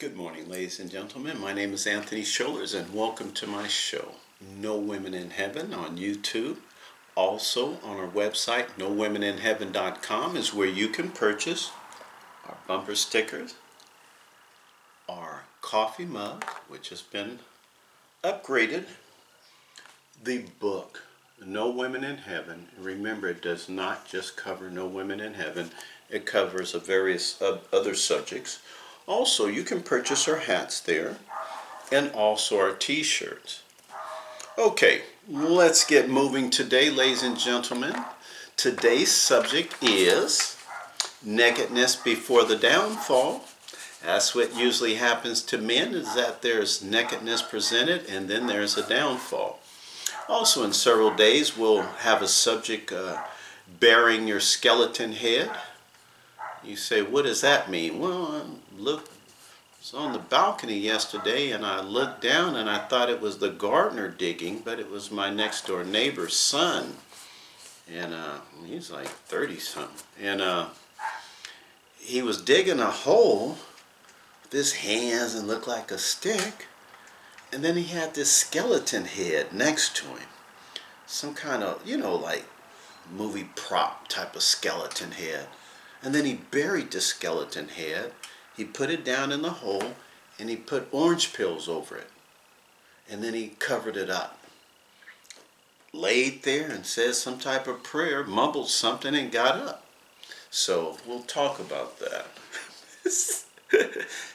Good morning, ladies and gentlemen. My name is Anthony Schollers, and welcome to my show, No Women in Heaven, on YouTube. Also, on our website, nowomeninheaven.com, is where you can purchase our bumper stickers, our coffee mug, which has been upgraded, the book, No Women in Heaven. Remember, it does not just cover No Women in Heaven. It covers various other subjects. Also, you can purchase our hats there and also our t-shirts. Okay, let's get moving today, ladies and gentlemen. Today's subject is nakedness before the downfall. That's what usually happens to men, is that there's nakedness presented and then there's a downfall. Also, in several days, we'll have a subject, bearing your skeleton head. You say, what does that mean? Well, I was on the balcony yesterday and I looked down and I thought it was the gardener digging, but it was my next door neighbor's son. And he's like 30 something. And he was digging a hole with his hands and looked like a stick. And then he had this skeleton head next to him. Some kind of, like movie prop type of skeleton head. And then he buried the skeleton head. He put it down in the hole and he put orange peels over it. And then he covered it up. Laid there and said some type of prayer, mumbled something and got up. So we'll talk about that.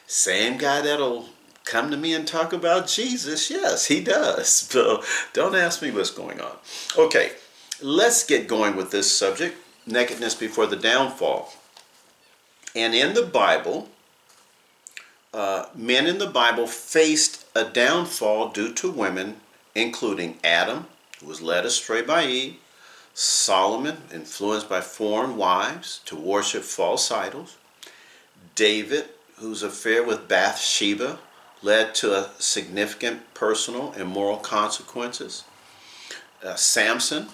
Same guy that'll come to me and talk about Jesus. Yes, he does. So don't ask me what's going on. Okay, let's get going with this subject. Nakedness before the downfall. And in the Bible, men in the Bible faced a downfall due to women, including Adam, who was led astray by Eve, Solomon, influenced by foreign wives to worship false idols, David, whose affair with Bathsheba led to significant personal and moral consequences, Samson,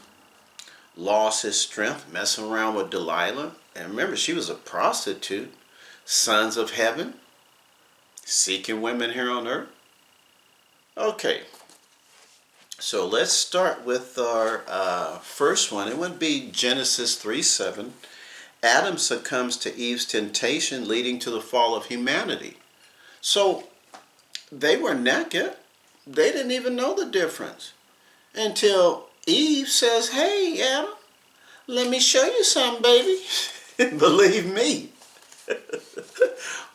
lost his strength messing around with Delilah. And remember, she was a prostitute. Sons of heaven, seeking women here on earth. Okay, so let's start with our first one. It would be Genesis 3:7. Adam succumbs to Eve's temptation, leading to the fall of humanity. So they were naked. They didn't even know the difference until Eve says, hey, Adam, let me show you something, baby. Believe me.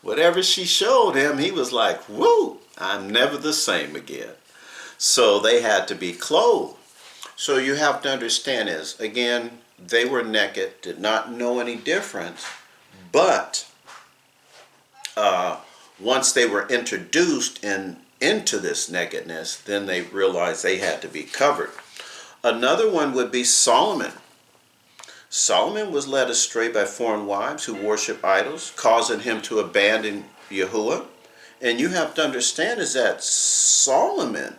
Whatever she showed him, he was like, whoa, I'm never the same again. So they had to be clothed. So you have to understand is, again, they were naked, did not know any difference, but once they were introduced into this nakedness, then they realized they had to be covered. Another one would be Solomon. Solomon was led astray by foreign wives who worship idols, causing him to abandon Yahuwah. And you have to understand is that Solomon,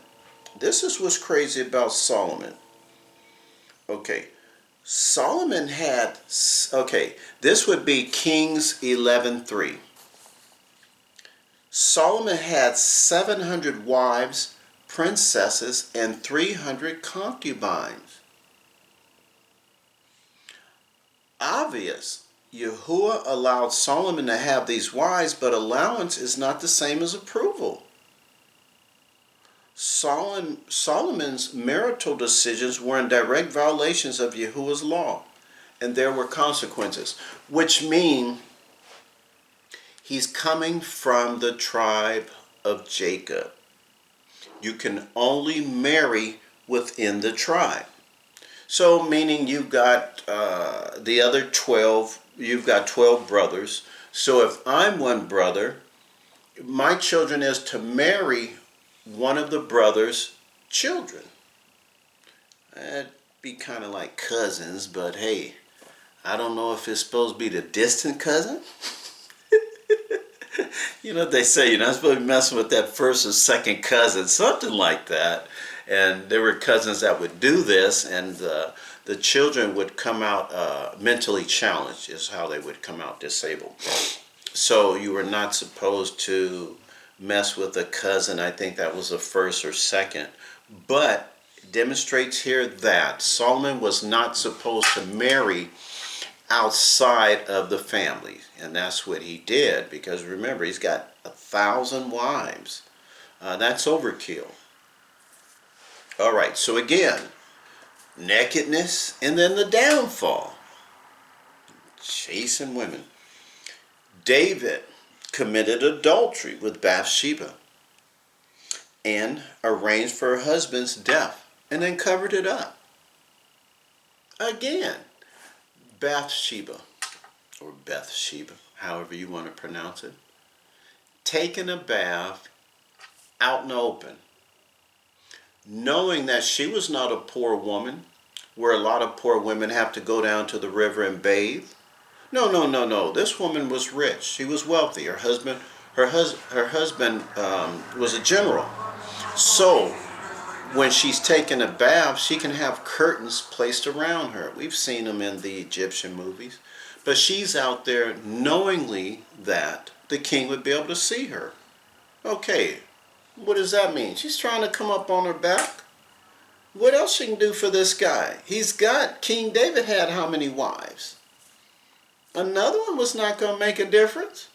this is what's crazy about Solomon. Okay, Solomon had, this would be Kings 11:3. Solomon had 700 wives, princesses, and 300 concubines. Obvious. Yahuwah allowed Solomon to have these wives, but allowance is not the same as approval. Solomon's marital decisions were in direct violations of Yahuwah's law, and there were consequences, which mean he's coming from the tribe of Jacob. You can only marry within the tribe. So meaning you've got the other 12, you've got 12 brothers. So if I'm one brother, my children is to marry one of the brother's children. That'd be kind of like cousins, but hey, I don't know if it's supposed to be the distant cousin. You know what they say, you're not supposed to be messing with that first or second cousin, something like that. And there were cousins that would do this, and the children would come out mentally challenged, is how they would come out disabled. So you were not supposed to mess with a cousin. I think that was the first or second. But it demonstrates here that Solomon was not supposed to marry outside of the family. And that's what he did, because remember, he's got 1,000 wives. That's overkill. All right, so again, nakedness and then the downfall. Chasing women. David committed adultery with Bathsheba and arranged for her husband's death and then covered it up. Again, Bathsheba, or Bathsheba, however you want to pronounce it, taking a bath out in the open, knowing that she was not a poor woman, where a lot of poor women have to go down to the river and bathe. No, no, no, no. This woman was rich. She was wealthy. Her husband was a general. So when she's taking a bath, she can have curtains placed around her. We've seen them in the Egyptian movies. But she's out there knowingly that the king would be able to see her. Okay, what does that mean? She's trying to come up on her back. What else she can do for this guy? King David had how many wives? Another one was not going to make a difference.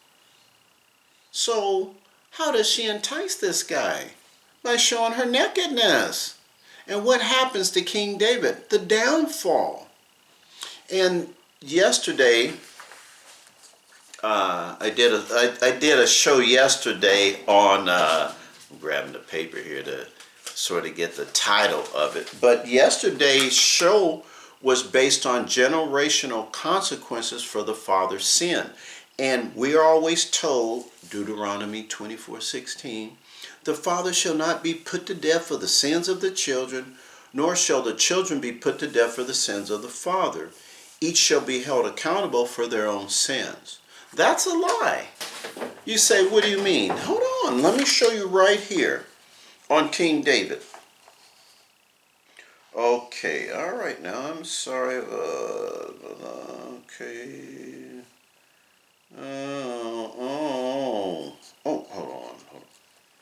So how does she entice this guy? By showing her nakedness. And what happens to King David? The downfall. And yesterday, I did a show yesterday on, I'm grabbing the paper here to sort of get the title of it. But yesterday's show was based on generational consequences for the father's sin. And we are always told, Deuteronomy 24:16, the father shall not be put to death for the sins of the children, nor shall the children be put to death for the sins of the father. Each shall be held accountable for their own sins. That's a lie. You say, what do you mean? Hold on, let me show you right here on King David. Okay, all right, now I'm sorry. Okay. Hold on.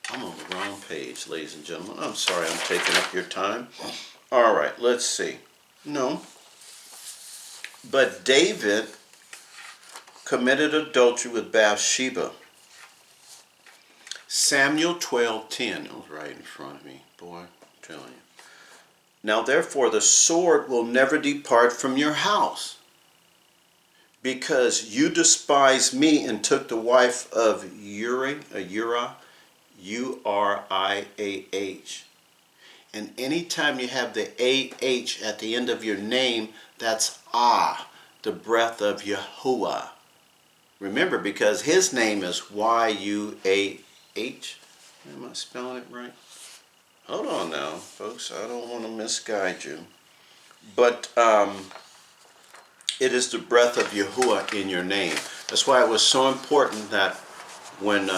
I'm on the wrong page, ladies and gentlemen. I'm sorry I'm taking up your time. All right, let's see. No. But David committed adultery with Bathsheba. Samuel 12:10. It was right in front of me. Boy, I'm telling you. Now therefore the sword will never depart from your house, because you despised me and took the wife of Uriah, U-R-I-A-H. And anytime you have the A-H at the end of your name, that's the breath of Yahuwah. Remember, because his name is Y-U-A-H. Am I spelling it right? Hold on now, folks. I don't want to misguide you. But it is the breath of Yahuwah in your name. That's why it was so important that when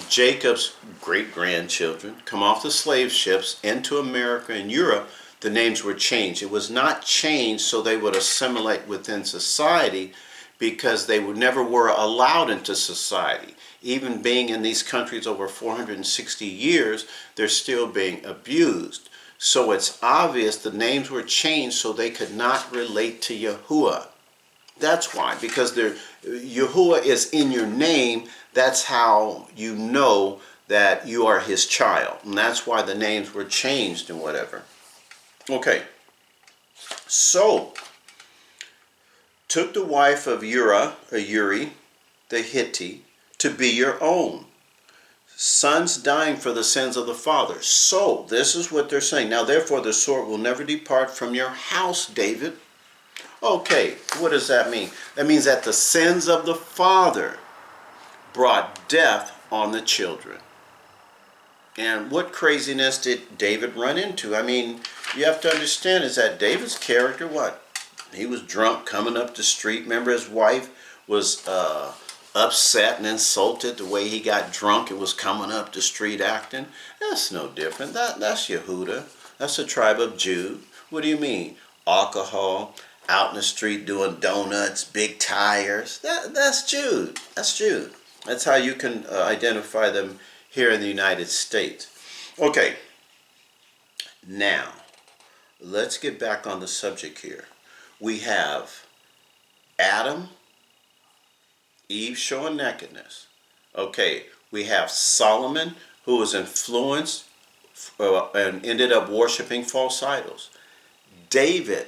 Jacob's great-grandchildren come off the slave ships into America and Europe, the names were changed. It was not changed so they would assimilate within society, because they never were allowed into society. Even being in these countries over 460 years, they're still being abused. So it's obvious the names were changed so they could not relate to Yahuwah. That's why, because Yahuwah is in your name. That's how you know that you are his child. And that's why the names were changed and whatever. Okay. So, took the wife of Uri, the Hittite, to be your own. Sons dying for the sins of the father. So, this is what they're saying. Now, therefore, the sword will never depart from your house, David. Okay, what does that mean? That means that the sins of the father brought death on the children. And what craziness did David run into? I mean, you have to understand is that David's character, what? He was drunk coming up the street. Remember, his wife was upset and insulted the way he got drunk and was coming up the street acting. That's no different. That's Yehuda. That's the tribe of Jude. What do you mean? Alcohol, out in the street doing donuts, big tires. That's Jude. That's Jude. That's how you can identify them here in the United States. Okay, now let's get back on the subject here. We have Adam, Eve showing nakedness. Okay, we have Solomon, who was influenced and ended up worshiping false idols. David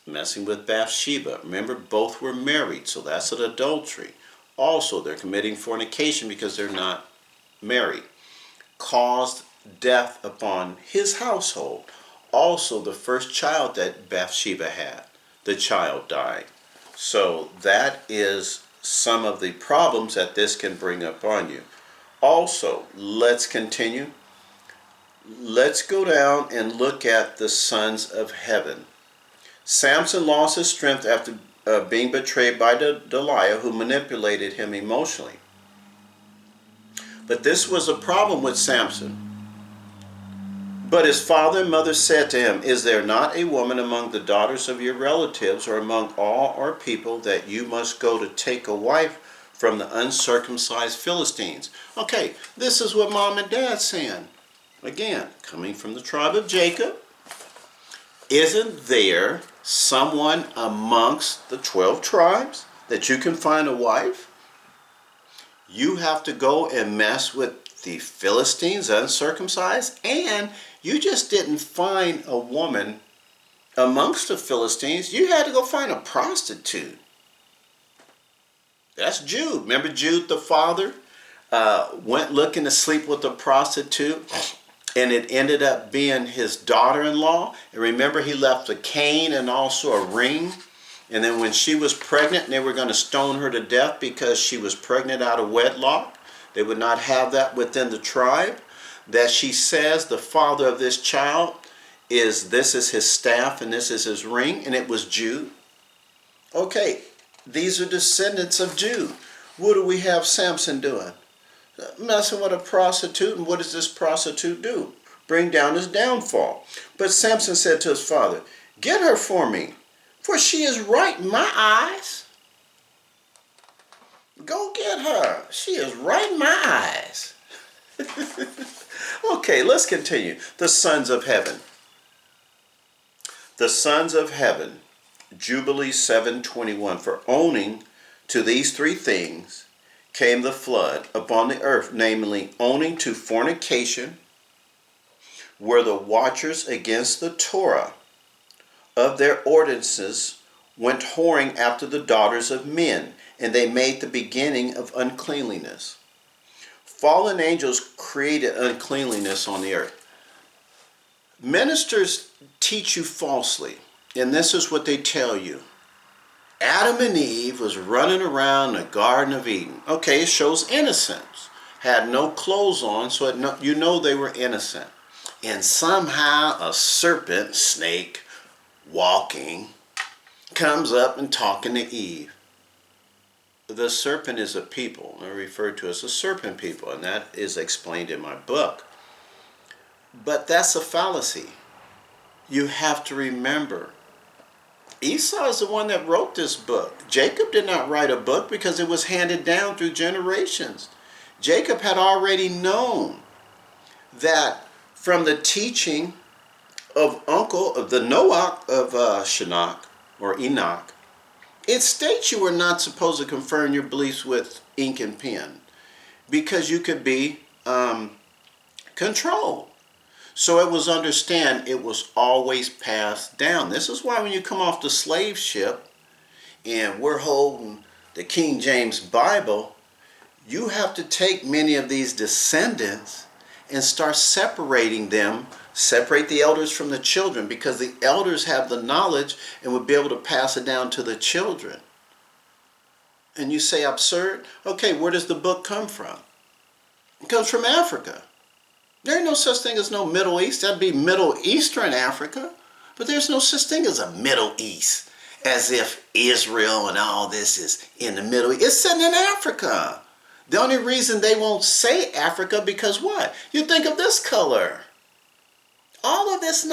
messing with Bathsheba. Remember, both were married, so that's an adultery. Also, they're committing fornication because they're not married. Caused death upon his household. Also, the first child that Bathsheba had, the child died. So that is some of the problems that this can bring up on you. Also, let's continue. Let's go down and look at the sons of heaven. Samson lost his strength after being betrayed by Delilah, who manipulated him emotionally. But this was a problem with Samson. But his father and mother said to him, "Is there not a woman among the daughters of your relatives or among all our people that you must go to take a wife from the uncircumcised Philistines?" Okay, this is what mom and dad saying. Again, coming from the tribe of Jacob, isn't there someone amongst the 12 tribes that you can find a wife? You have to go and mess with the Philistines, uncircumcised, and you just didn't find a woman amongst the Philistines. You had to go find a prostitute. That's Jude. Remember Jude the father went looking to sleep with a prostitute, and it ended up being his daughter-in-law. And remember, he left a cane and also a ring. And then when she was pregnant, they were going to stone her to death because she was pregnant out of wedlock. They would not have that within the tribe. That she says the father of this child this is his staff and this is his ring, and it was Jude. Okay, these are descendants of Jude. What do we have Samson doing? Messing with a prostitute, and what does this prostitute do? Bring down his downfall. But Samson said to his father, "Get her for me, for she is right in my eyes." Go get her. She is right in my eyes. Okay, let's continue. The sons of heaven. The sons of heaven, Jubilee 7:21. For owning to these three things came the flood upon the earth, namely owning to fornication, were the watchers against the Torah of their ordinances, went whoring after the daughters of men, and they made the beginning of uncleanliness. Fallen angels created uncleanliness on the earth. Ministers teach you falsely, and this is what they tell you. Adam and Eve was running around the Garden of Eden. Okay, it shows innocence. Had no clothes on, so you know they were innocent. And somehow a serpent, snake, walking, comes up and talking to Eve. The serpent is a people. They're referred to as the serpent people, and that is explained in my book. But that's a fallacy. You have to remember, Esau is the one that wrote this book. Jacob did not write a book because it was handed down through generations. Jacob had already known that from the teaching of the Noah of Shinnach or Enoch, it states you were not supposed to confirm your beliefs with ink and pen because you could be controlled. So it was it was always passed down. This is why when you come off the slave ship and we're holding the King James Bible, you have to take many of these descendants and start separating them, separate the elders from the children, because the elders have the knowledge and would be able to pass it down to the children. And you say absurd? Okay, where does the book come from? It comes from Africa. There ain't no such thing as no Middle East. That'd be Middle Eastern Africa. But there's no such thing as a Middle East, as if Israel and all this is in the Middle East. It's sitting in Africa. The only reason they won't say Africa, because what? You think of this color. All of this